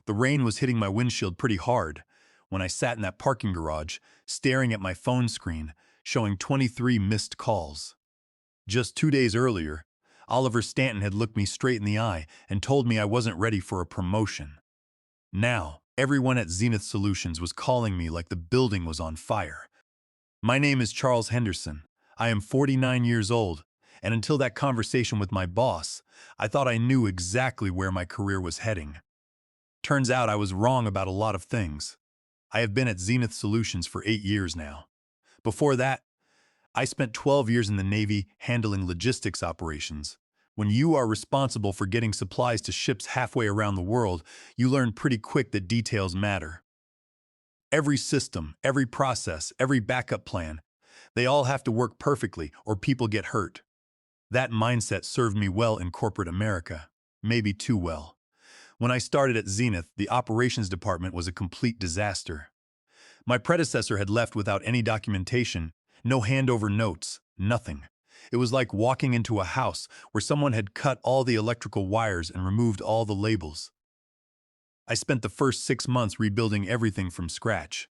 The rain was hitting my windshield pretty hard when I sat in that parking garage, staring at my phone screen, showing 23 missed calls. Just 2 days earlier, Oliver Stanton had looked me straight in the eye and told me I wasn't ready for a promotion. Now, everyone at Zenith Solutions was calling me like the building was on fire. My name is Charles Henderson. I am 49 years old, and until that conversation with my boss, I thought I knew exactly where my career was heading. Turns out I was wrong about a lot of things. I have been at Zenith Solutions for 8 years now. Before that, I spent 12 years in the Navy handling logistics operations. When you are responsible for getting supplies to ships halfway around the world, you learn pretty quick that details matter. Every system, every process, every backup plan, they all have to work perfectly or people get hurt. That mindset served me well in corporate America, maybe too well. When I started at Zenith, the operations department was a complete disaster. My predecessor had left without any documentation, no handover notes, nothing. It was like walking into a house where someone had cut all the electrical wires and removed all the labels. I spent the first 6 months rebuilding everything from scratch,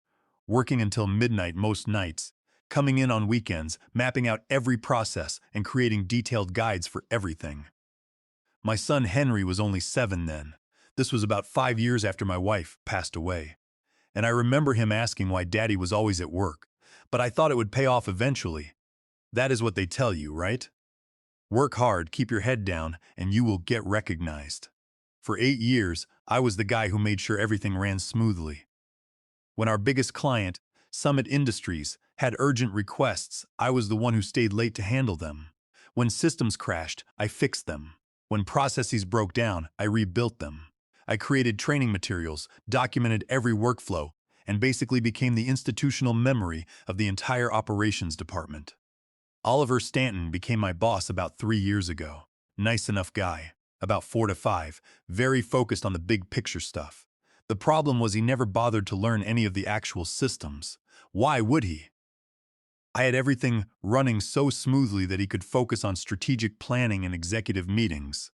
working until midnight most nights, coming in on weekends, mapping out every process, and creating detailed guides for everything. My son Henry was only 7 then. This was about 5 years after my wife passed away. And I remember him asking why Daddy was always at work, but I thought it would pay off eventually. That is what they tell you, right? Work hard, keep your head down, and you will get recognized. For 8 years, I was the guy who made sure everything ran smoothly. When our biggest client, Summit Industries, had urgent requests, I was the one who stayed late to handle them. When systems crashed, I fixed them. When processes broke down, I rebuilt them. I created training materials, documented every workflow, and basically became the institutional memory of the entire operations department. Oliver Stanton became my boss about 3 years ago. Nice enough guy, about 4 to 5, very focused on the big picture stuff. The problem was he never bothered to learn any of the actual systems. Why would he? I had everything running so smoothly that he could focus on strategic planning and executive meetings.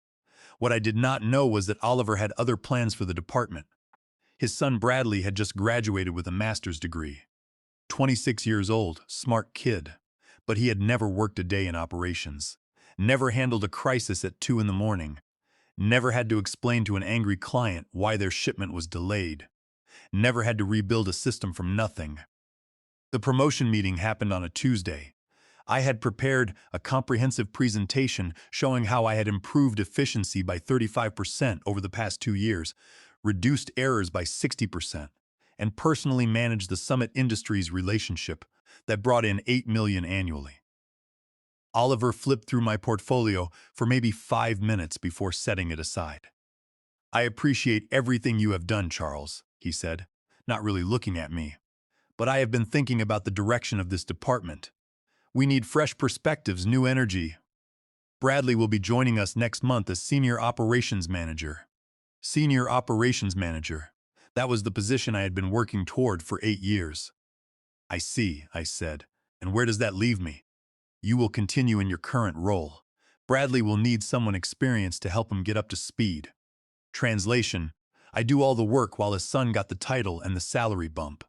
What I did not know was that Oliver had other plans for the department. His son Bradley had just graduated with a master's degree. 26 years old, smart kid. But he had never worked a day in operations. Never handled a crisis at 2 in the morning. Never had to explain to an angry client why their shipment was delayed. Never had to rebuild a system from nothing. The promotion meeting happened on a Tuesday. I had prepared a comprehensive presentation showing how I had improved efficiency by 35% over the past 2 years, reduced errors by 60%, and personally managed the Summit Industries relationship that brought in $8 million annually. Oliver flipped through my portfolio for maybe 5 minutes before setting it aside. "I appreciate everything you have done, Charles," he said, not really looking at me. "But I have been thinking about the direction of this department. We need fresh perspectives, new energy. Bradley will be joining us next month as Senior Operations Manager." Senior Operations Manager. That was the position I had been working toward for 8 years. "I see," I said. "And where does that leave me?" "You will continue in your current role. Bradley will need someone experienced to help him get up to speed." Translation: I do all the work while his son got the title and the salary bump.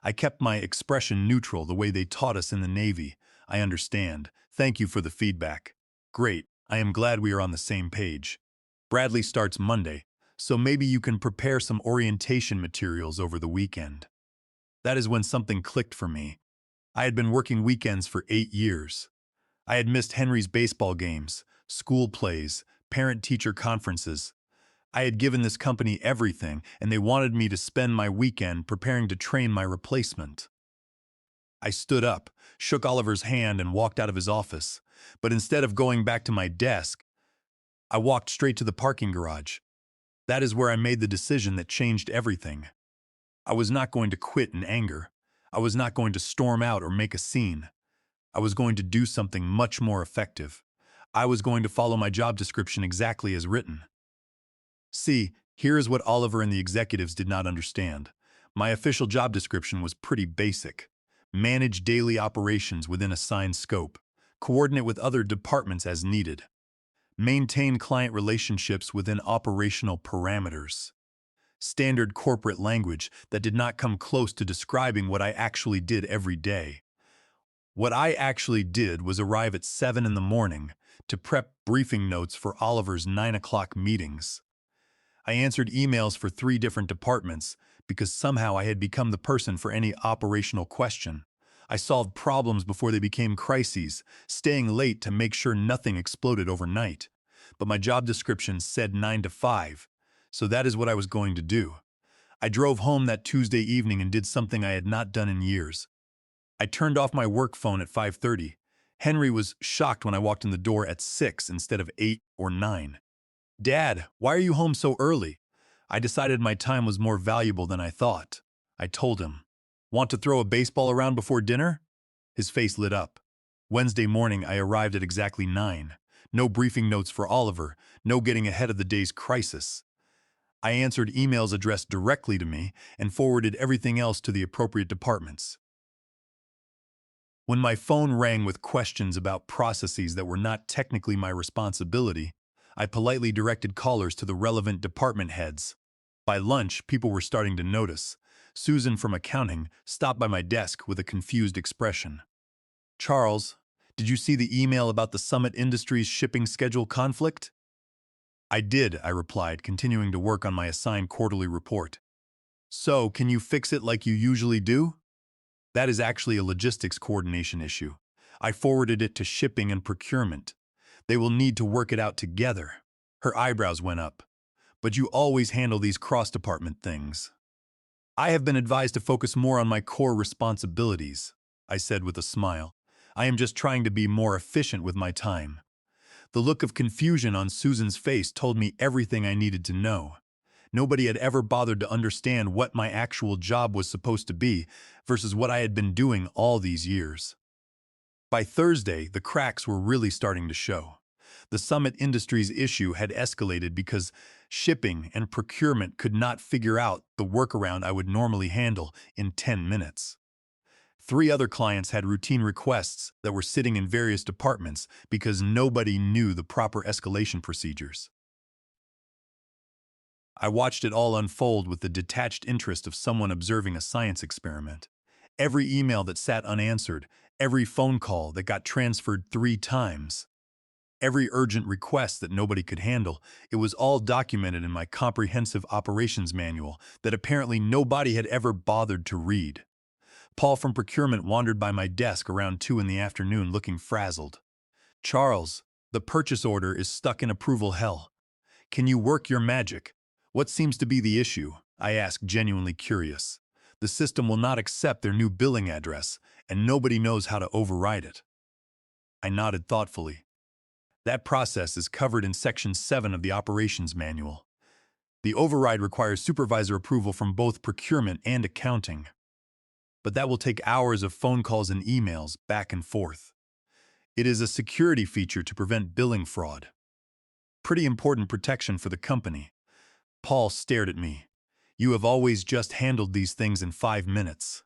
I kept my expression neutral the way they taught us in the Navy. "I understand. Thank you for the feedback." "Great. I am glad we are on the same page. Bradley starts Monday, so maybe you can prepare some orientation materials over the weekend." That is when something clicked for me. I had been working weekends for 8 years. I had missed Henry's baseball games, school plays, parent-teacher conferences. I had given this company everything, and they wanted me to spend my weekend preparing to train my replacement. I stood up, shook Oliver's hand, and walked out of his office. But instead of going back to my desk, I walked straight to the parking garage. That is where I made the decision that changed everything. I was not going to quit in anger. I was not going to storm out or make a scene. I was going to do something much more effective. I was going to follow my job description exactly as written. See, here is what Oliver and the executives did not understand. My official job description was pretty basic. Manage daily operations within assigned scope. Coordinate with other departments as needed. Maintain client relationships within operational parameters. standard corporate language that did not come close to describing what I actually did every day. What I actually did was arrive at 7 in the morning to prep briefing notes for Oliver's 9 o'clock meetings. I answered emails for 3 different departments because somehow I had become the person for any operational question. I solved problems before they became crises, staying late to make sure nothing exploded overnight. But my job description said 9 to 5, so that is what I was going to do. I drove home that Tuesday evening and did something I had not done in years. I turned off my work phone at 5:30. Henry was shocked when I walked in the door at 6 instead of 8 or 9. "Dad, why are you home so early?" I decided my time was more valuable than I thought. I told him. "Want to throw a baseball around before dinner?" His face lit up. Wednesday morning, I arrived at exactly 9. No briefing notes for Oliver, no getting ahead of the day's crisis. I answered emails addressed directly to me and forwarded everything else to the appropriate departments. When my phone rang with questions about processes that were not technically my responsibility, I politely directed callers to the relevant department heads. By lunch, people were starting to notice. Susan from accounting stopped by my desk with a confused expression. "Charles, did you see the email about the Summit Industries shipping schedule conflict?" "I did," I replied, continuing to work on my assigned quarterly report. "So, can you fix it like you usually do?" "That is actually a logistics coordination issue. I forwarded it to shipping and procurement. They will need to work it out together." Her eyebrows went up. "But you always handle these cross-department things." "I have been advised to focus more on my core responsibilities," I said with a smile. "I am just trying to be more efficient with my time." The look of confusion on Susan's face told me everything I needed to know. Nobody had ever bothered to understand what my actual job was supposed to be versus what I had been doing all these years. By Thursday, the cracks were really starting to show. The Summit Industries issue had escalated because shipping and procurement could not figure out the workaround I would normally handle in 10 minutes. 3 other clients had routine requests that were sitting in various departments because nobody knew the proper escalation procedures. I watched it all unfold with the detached interest of someone observing a science experiment. Every email that sat unanswered, every phone call that got transferred 3 times, every urgent request that nobody could handle, it was all documented in my comprehensive operations manual that apparently nobody had ever bothered to read. Paul from procurement wandered by my desk around 2 in the afternoon looking frazzled. "Charles, the purchase order is stuck in approval hell. Can you work your magic? What seems to be the issue?" I asked, genuinely curious. "The system will not accept their new billing address, and nobody knows how to override it." I nodded thoughtfully. "That process is covered in Section 7 of the Operations Manual. The override requires supervisor approval from both procurement and accounting. But that will take hours of phone calls and emails back and forth. It is a security feature to prevent billing fraud. Pretty important protection for the company." Paul stared at me. "You have always just handled these things in 5 minutes."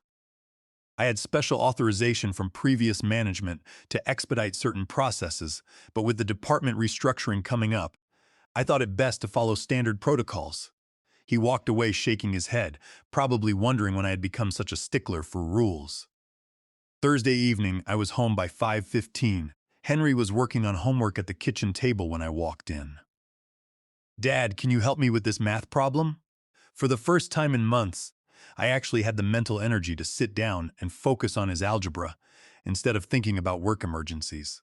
I had special authorization from previous management to expedite certain processes, but with the department restructuring coming up, I thought it best to follow standard protocols. He walked away shaking his head, probably wondering when I had become such a stickler for rules. Thursday evening, I was home by 5:15. Henry was working on homework at the kitchen table when I walked in. "Dad, can you help me with this math problem?" For the first time in months, I actually had the mental energy to sit down and focus on his algebra instead of thinking about work emergencies.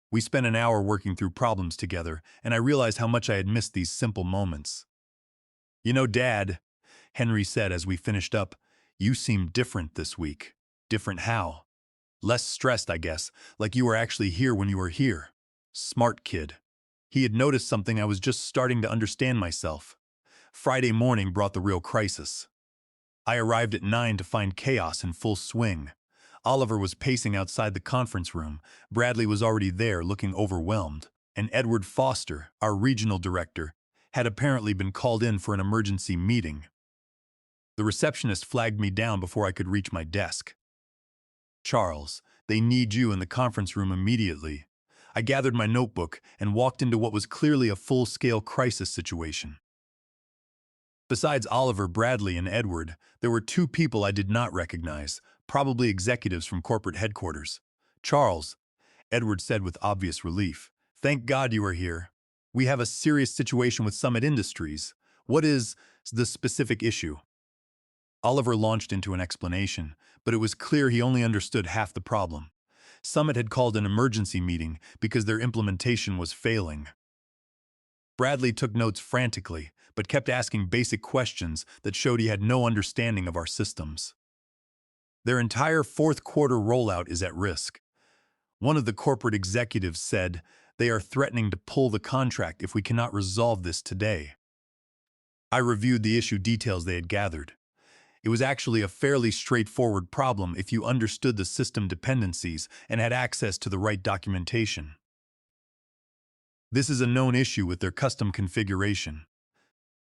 We spent an hour working through problems together, and I realized how much I had missed these simple moments. "You know, Dad," Henry said as we finished up, "you seem different this week." "Different how?" "Less stressed, I guess, like you were actually here when you were here." Smart kid. He had noticed something. I was just starting to understand myself. Friday morning brought the real crisis. I arrived at 9 to find chaos in full swing. Oliver was pacing outside the conference room, Bradley was already there looking overwhelmed, and Edward Foster, our regional director, had apparently been called in for an emergency meeting. The receptionist flagged me down before I could reach my desk. "Charles, they need you in the conference room immediately." I gathered my notebook and walked into what was clearly a full-scale crisis situation. Besides Oliver, Bradley, and Edward, there were two people I did not recognize, probably executives from corporate headquarters. Charles, Edward said with obvious relief. Thank God you are here. We have a serious situation with Summit Industries. What is the specific issue? Oliver launched into an explanation, but it was clear he only understood half the problem. Summit had called an emergency meeting because their implementation was failing. Bradley took notes frantically, but kept asking basic questions that showed he had no understanding of our systems. Their entire fourth quarter rollout is at risk. One of the corporate executives said they are threatening to pull the contract if we cannot resolve this today. I reviewed the issue details they had gathered. It was actually a fairly straightforward problem if you understood the system dependencies and had access to the right documentation. This is a known issue with their custom configuration.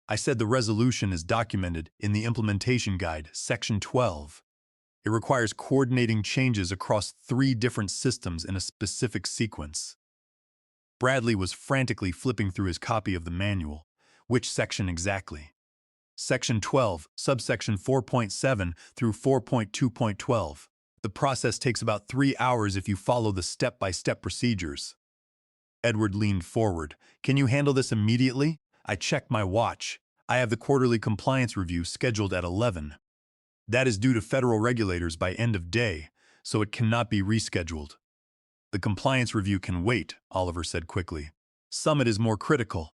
I said the resolution is documented in the Implementation Guide, Section 12. It requires coordinating changes across 3 different systems in a specific sequence. Bradley was frantically flipping through his copy of the manual. Which section exactly? Section 12, subsection 4.7 through 4.2.12. The process takes about 3 hours if you follow the step-by-step procedures. Edward leaned forward. Can you handle this immediately? I checked my watch. I have the quarterly compliance review scheduled at 11. That is due to federal regulators by end of day, so it cannot be rescheduled. The compliance review can wait, Oliver said quickly. Summit is more critical.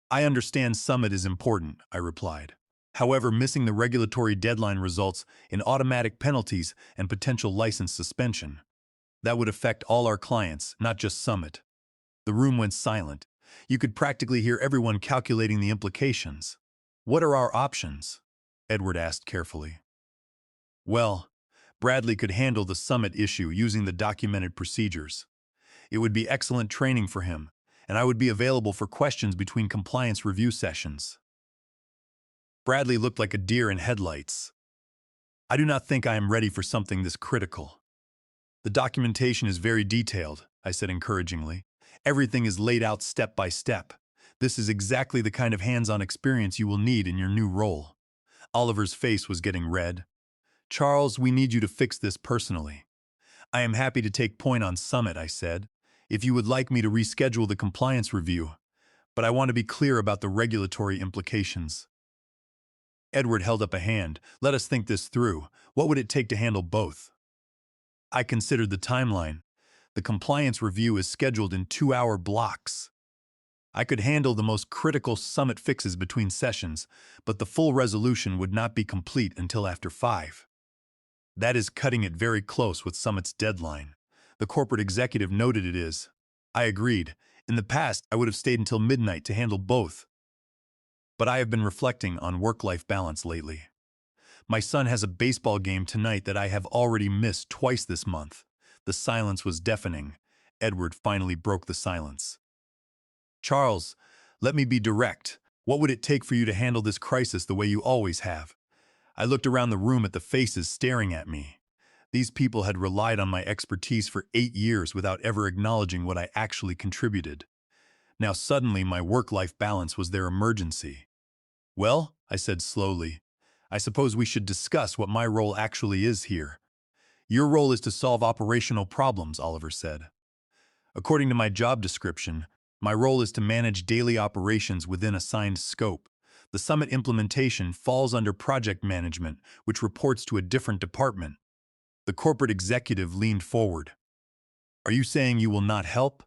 I understand Summit is important, I replied. However, missing the regulatory deadline results in automatic penalties and potential license suspension. That would affect all our clients, not just Summit. The room went silent. You could practically hear everyone calculating the implications. What are our options? Edward asked carefully. Well, Bradley could handle the Summit issue using the documented procedures. It would be excellent training for him, and I would be available for questions between compliance review sessions. Bradley looked like a deer in headlights. I do not think I am ready for something this critical. The documentation is very detailed, I said encouragingly. Everything is laid out step by step. This is exactly the kind of hands-on experience you will need in your new role. Oliver's face was getting red. Charles, we need you to fix this personally. I am happy to take point on Summit, I said, if you would like me to reschedule the compliance review, but I want to be clear about the regulatory implications. Edward held up a hand. Let us think this through. What would it take to handle both? I considered the timeline. The compliance review is scheduled in 2-hour blocks. I could handle the most critical Summit fixes between sessions, but the full resolution would not be complete until after 5. That is cutting it very close with Summit's deadline. The corporate executive noted it is. I agreed. In the past, I would have stayed until midnight to handle both. But I have been reflecting on work-life balance lately. My son has a baseball game tonight that I have already missed twice this month. The silence was deafening. Edward finally broke the silence. Charles, let me be direct. What would it take for you to handle this crisis the way you always have? I looked around the room at the faces staring at me. These people had relied on my expertise for 8 years without ever acknowledging what I actually contributed. Now suddenly my work-life balance was their emergency. Well, I said slowly, I suppose we should discuss what my role actually is here. Your role is to solve operational problems, Oliver said. According to my job description, my role is to manage daily operations within assigned scope. The Summit implementation falls under project management, which reports to a different department. The corporate executive leaned forward. Are you saying you will not help?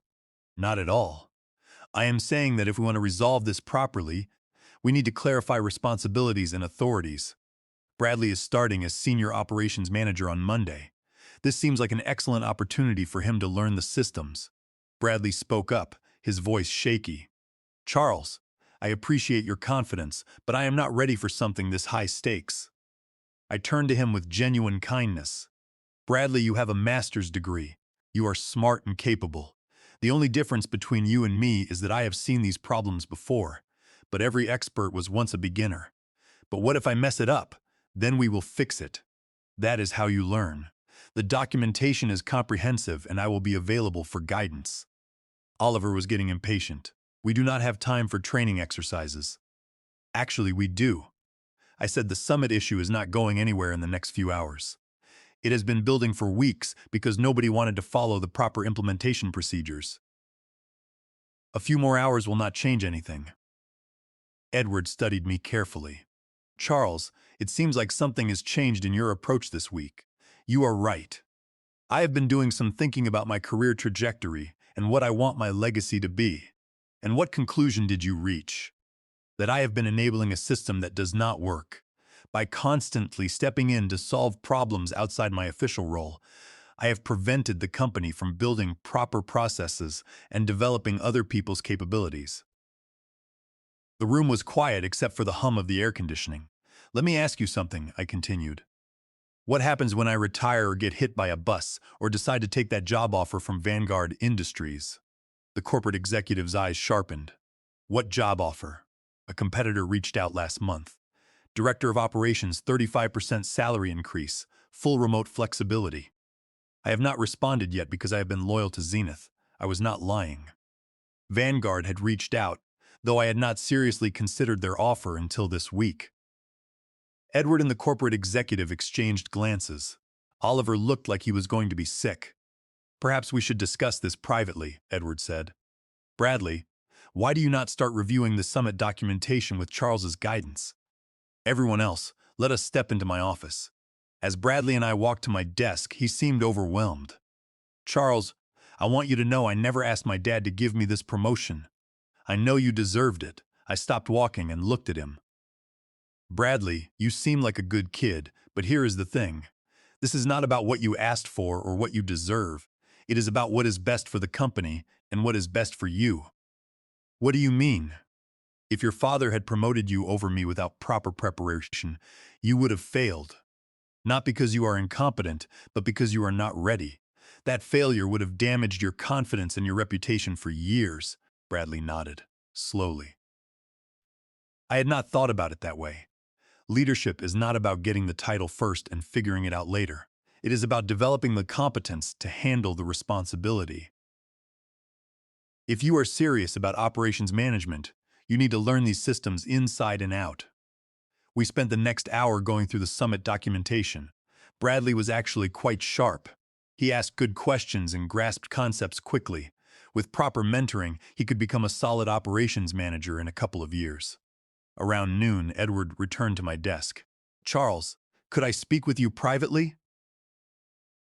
Not at all. I am saying that if we want to resolve this properly, we need to clarify responsibilities and authorities. Bradley is starting as Senior Operations Manager on Monday. This seems like an excellent opportunity for him to learn the systems. Bradley spoke up, his voice shaky. Charles, I appreciate your confidence, but I am not ready for something this high stakes. I turned to him with genuine kindness. Bradley, you have a master's degree. You are smart and capable. The only difference between you and me is that I have seen these problems before, but every expert was once a beginner. But what if I mess it up? Then we will fix it. That is how you learn. The documentation is comprehensive and I will be available for guidance. Oliver was getting impatient. We do not have time for training exercises. Actually, we do. I said the summit issue is not going anywhere in the next few hours. It has been building for weeks because nobody wanted to follow the proper implementation procedures. A few more hours will not change anything. Edward studied me carefully. Charles, it seems like something has changed in your approach this week. You are right. I have been doing some thinking about my career trajectory and what I want my legacy to be. And what conclusion did you reach? That I have been enabling a system that does not work. By constantly stepping in to solve problems outside my official role, I have prevented the company from building proper processes and developing other people's capabilities. The room was quiet except for the hum of the air conditioning. Let me ask you something, I continued. What happens when I retire or get hit by a bus or decide to take that job offer from Vanguard Industries? The corporate executive's eyes sharpened. What job offer? A competitor reached out last month. Director of Operations, 35% salary increase, full remote flexibility. I have not responded yet because I have been loyal to Zenith. I was not lying. Vanguard had reached out, though I had not seriously considered their offer until this week. Edward and the corporate executive exchanged glances. Oliver looked like he was going to be sick. Perhaps we should discuss this privately, Edward said. Bradley, why do you not start reviewing the summit documentation with Charles's guidance? Everyone else, let us step into my office. As Bradley and I walked to my desk, he seemed overwhelmed. Charles, I want you to know I never asked my dad to give me this promotion. I know you deserved it. I stopped walking and looked at him. Bradley, you seem like a good kid, but here is the thing. This is not about what you asked for or what you deserve. It is about what is best for the company and what is best for you. What do you mean? If your father had promoted you over me without proper preparation, you would have failed. Not because you are incompetent, but because you are not ready. That failure would have damaged your confidence and your reputation for years, Bradley nodded, slowly. I had not thought about it that way. Leadership is not about getting the title first and figuring it out later. It is about developing the competence to handle the responsibility. If you are serious about operations management, you need to learn these systems inside and out. We spent the next hour going through the summit documentation. Bradley was actually quite sharp. He asked good questions and grasped concepts quickly. With proper mentoring, he could become a solid operations manager in a couple of years. Around noon, Edward returned to my desk. Charles, could I speak with you privately?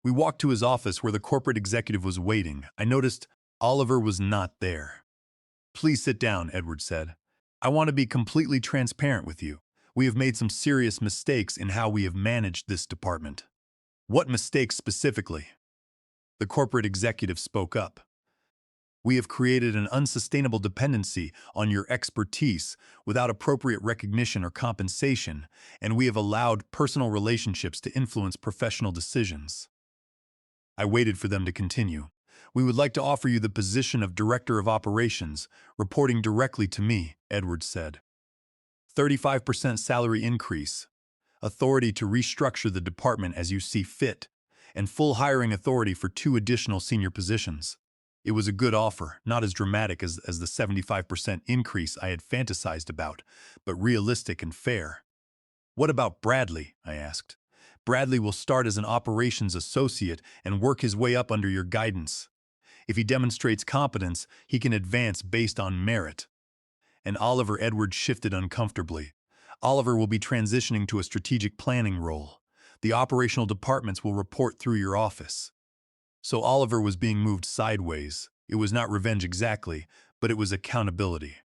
We walked to his office where the corporate executive was waiting. I noticed Oliver was not there. Please sit down, Edward said. I want to be completely transparent with you. We have made some serious mistakes in how we have managed this department. What mistakes specifically? The corporate executive spoke up. We have created an unsustainable dependency on your expertise without appropriate recognition or compensation, and we have allowed personal relationships to influence professional decisions. I waited for them to continue. We would like to offer you the position of Director of Operations, reporting directly to me, Edwards said. 35% salary increase, authority to restructure the department as you see fit, and full hiring authority for 2 additional senior positions. It was a good offer, not as dramatic as the 75% increase I had fantasized about, but realistic and fair. What about Bradley? I asked. Bradley will start as an operations associate and work his way up under your guidance. If he demonstrates competence, he can advance based on merit. And Oliver Edwards shifted uncomfortably. Oliver will be transitioning to a strategic planning role. The operational departments will report through your office. So Oliver was being moved sideways. It was not revenge exactly, but it was accountability.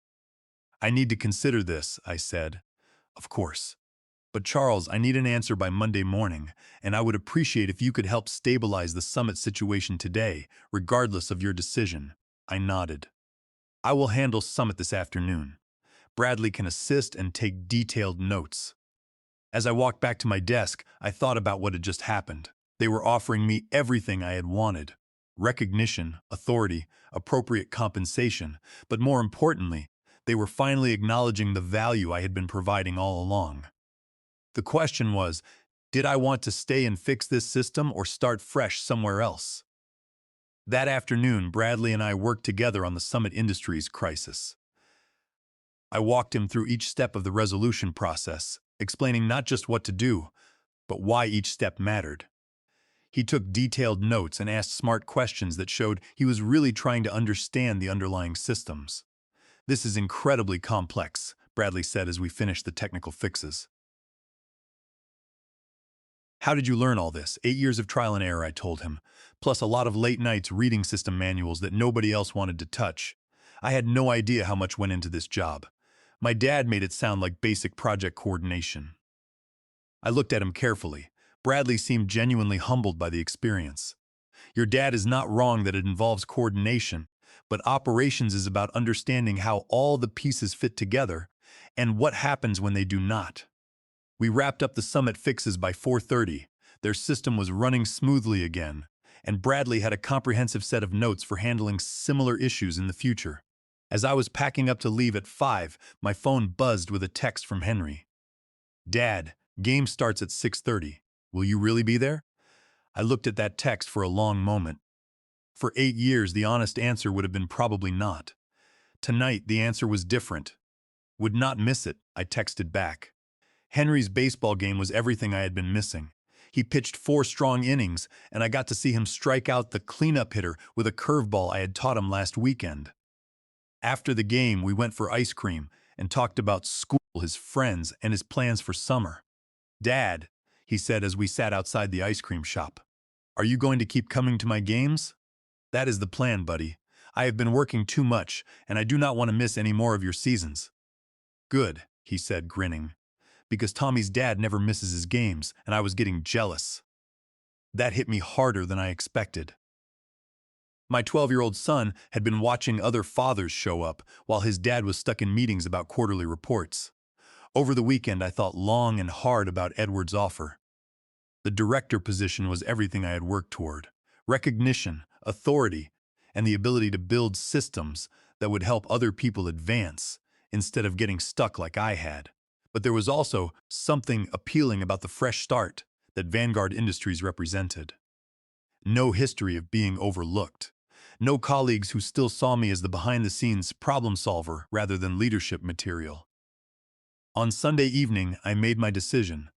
I need to consider this, I said. Of course. But Charles, I need an answer by Monday morning, and I would appreciate if you could help stabilize the summit situation today, regardless of your decision. I nodded. I will handle summit this afternoon. Bradley can assist and take detailed notes. As I walked back to my desk, I thought about what had just happened. They were offering me everything I had wanted. Recognition, authority, appropriate compensation, but more importantly, they were finally acknowledging the value I had been providing all along. The question was, did I want to stay and fix this system or start fresh somewhere else? That afternoon, Bradley and I worked together on the Summit Industries crisis. I walked him through each step of the resolution process, explaining not just what to do, but why each step mattered. He took detailed notes and asked smart questions that showed he was really trying to understand the underlying systems. "This is incredibly complex," Bradley said as we finished the technical fixes. "How did you learn all this?" "8 years of trial and error," I told him, plus a lot of late nights reading system manuals that nobody else wanted to touch. I had no idea how much went into this job. My dad made it sound like basic project coordination. I looked at him carefully. Bradley seemed genuinely humbled by the experience. "Your dad is not wrong that it involves coordination, but operations is about understanding how all the pieces fit together and what happens when they do not." We wrapped up the summit fixes by 4:30. Their system was running smoothly again, and Bradley had a comprehensive set of notes for handling similar issues in the future. As I was packing up to leave at 5, my phone buzzed with a text from Henry. "Dad, game starts at 6:30. Will you really be there?" I looked at that text for a long moment. For 8 years, the honest answer would have been probably not. Tonight, the answer was different. "Would not miss it," I texted back. Henry's baseball game was everything I had been missing. He pitched 4 strong innings, and I got to see him strike out the cleanup hitter with a curveball I had taught him last weekend. After the game, we went for ice cream and talked about school, his friends, and his plans for summer. "Dad," he said as we sat outside the ice cream shop, "are you going to keep coming to my games?" "That is the plan, buddy. I have been working too much, and I do not want to miss any more of your seasons." "Good," he said, grinning, because Tommy's dad never misses his games, and I was getting jealous. That hit me harder than I expected. My 12-year-old son had been watching other fathers show up while his dad was stuck in meetings about quarterly reports. Over the weekend, I thought long and hard about Edward's offer. The director position was everything I had worked toward: recognition, authority, and the ability to build systems that would help other people advance instead of getting stuck like I had. But there was also something appealing about the fresh start that Vanguard Industries represented. No history of being overlooked. No colleagues who still saw me as the behind-the-scenes problem solver rather than leadership material. On Sunday evening, I made my decision.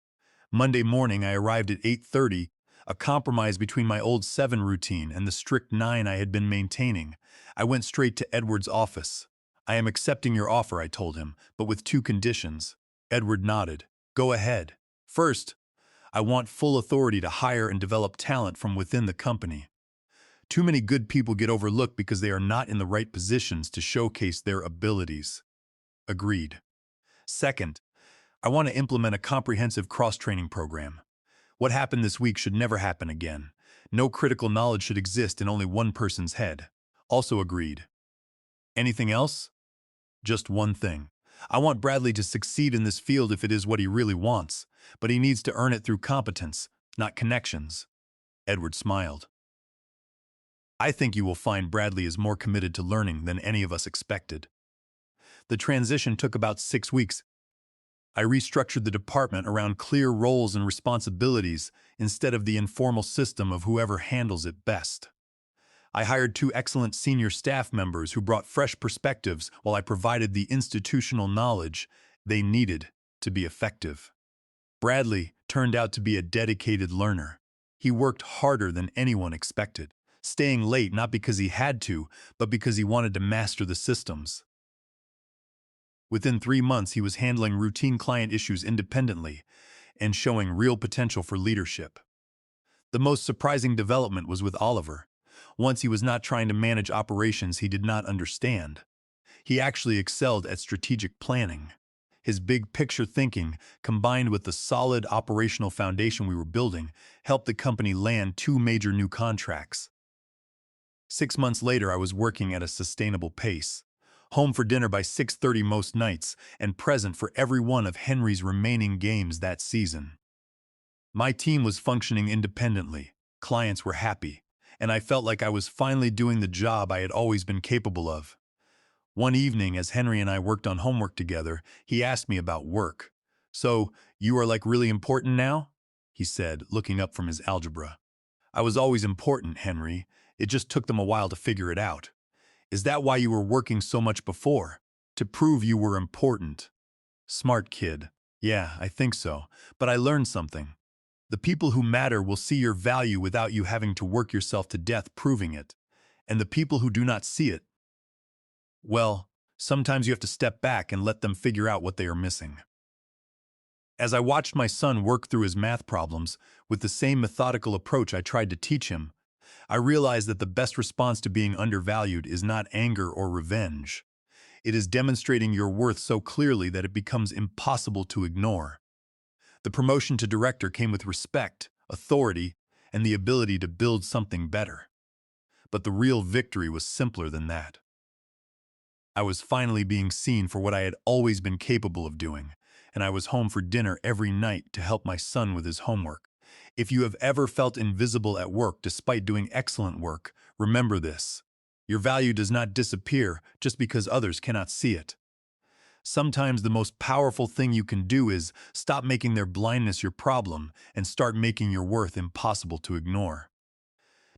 Monday morning, I arrived at 8:30, a compromise between my old 7 routine and the strict 9 I had been maintaining. I went straight to Edward's office. "I am accepting your offer," I told him, "but with 2 conditions." Edward nodded. "Go ahead. First, I want full authority to hire and develop talent from within the company. Too many good people get overlooked because they are not in the right positions to showcase their abilities." Agreed. Second, I want to implement a comprehensive cross-training program. What happened this week should never happen again. No critical knowledge should exist in only one person's head. Also agreed. Anything else? Just one thing. I want Bradley to succeed in this field if it is what he really wants, but he needs to earn it through competence, not connections. Edward smiled. "I think you will find Bradley is more committed to learning than any of us expected." The transition took about 6 weeks. I restructured the department around clear roles and responsibilities instead of the informal system of whoever handles it best. I hired 2 excellent senior staff members who brought fresh perspectives while I provided the institutional knowledge they needed to be effective. Bradley turned out to be a dedicated learner. He worked harder than anyone expected, staying late not because he had to, but because he wanted to master the systems. Within 3 months, he was handling routine client issues independently and showing real potential for leadership. The most surprising development was with Oliver. Once he was not trying to manage operations he did not understand. He actually excelled at strategic planning. His big-picture thinking, combined with the solid operational foundation we were building, helped the company land 2 major new contracts. 6 months later, I was working at a sustainable pace. Home for dinner by 6:30 most nights, and present for every one of Henry's remaining games that season. My team was functioning independently, clients were happy, and I felt like I was finally doing the job I had always been capable of. One evening, as Henry and I worked on homework together, he asked me about work. "So, you are like really important now?" he said, looking up from his algebra. "I was always important, Henry. It just took them a while to figure it out." "Is that why you were working so much before?" To prove you were important. Smart kid. Yeah, I think so. But I learned something. The people who matter will see your value without you having to work yourself to death proving it. And the people who do not see it, well, sometimes you have to step back and let them figure out what they are missing. As I watched my son work through his math problems with the same methodical approach I tried to teach him, I realized that the best response to being undervalued is not anger or revenge. It is demonstrating your worth so clearly that it becomes impossible to ignore. The promotion to director came with respect, authority, and the ability to build something better. But the real victory was simpler than that. I was finally being seen for what I had always been capable of doing, and I was home for dinner every night to help my son with his homework. If you have ever felt invisible at work despite doing excellent work, remember this. Your value does not disappear just because others cannot see it. Sometimes the most powerful thing you can do is stop making their blindness your problem and start making your worth impossible to ignore.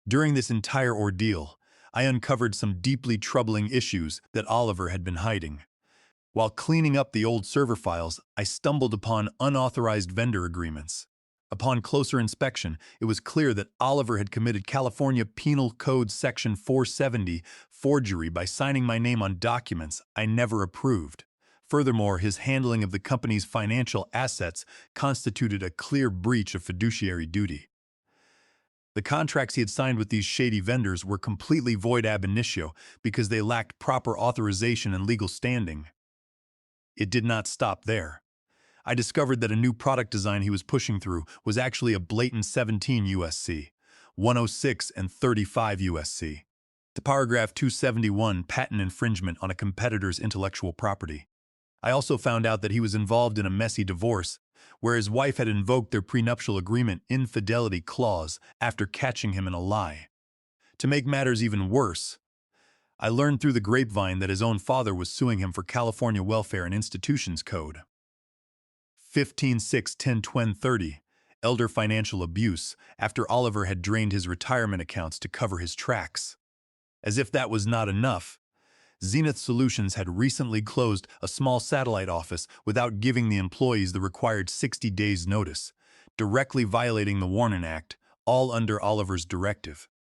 During this entire ordeal, I uncovered some deeply troubling issues that Oliver had been hiding. While cleaning up the old server files, I stumbled upon unauthorized vendor agreements. Upon closer inspection, it was clear that Oliver had committed California Penal Code Section 470 forgery by signing my name on documents I never approved. Furthermore, his handling of the company's financial assets constituted a clear breach of fiduciary duty. The contracts he had signed with these shady vendors were completely void ab initio because they lacked proper authorization and legal standing. It did not stop there. I discovered that a new product design he was pushing through was actually a blatant 17 USC, 106 and 35 USC. The paragraph 271 patent infringement on a competitor's intellectual property. I also found out that he was involved in a messy divorce, where his wife had invoked their prenuptial agreement infidelity clause after catching him in a lie. To make matters even worse, I learned through the grapevine that his own father was suing him for California Welfare and Institutions Code 15.6.10.2030, elder financial abuse, after Oliver had drained his retirement accounts to cover his tracks. As if that was not enough, Zenith Solutions had recently closed a small satellite office without giving the employees the required 60 days notice, directly violating the Warning Act, all under Oliver's directive.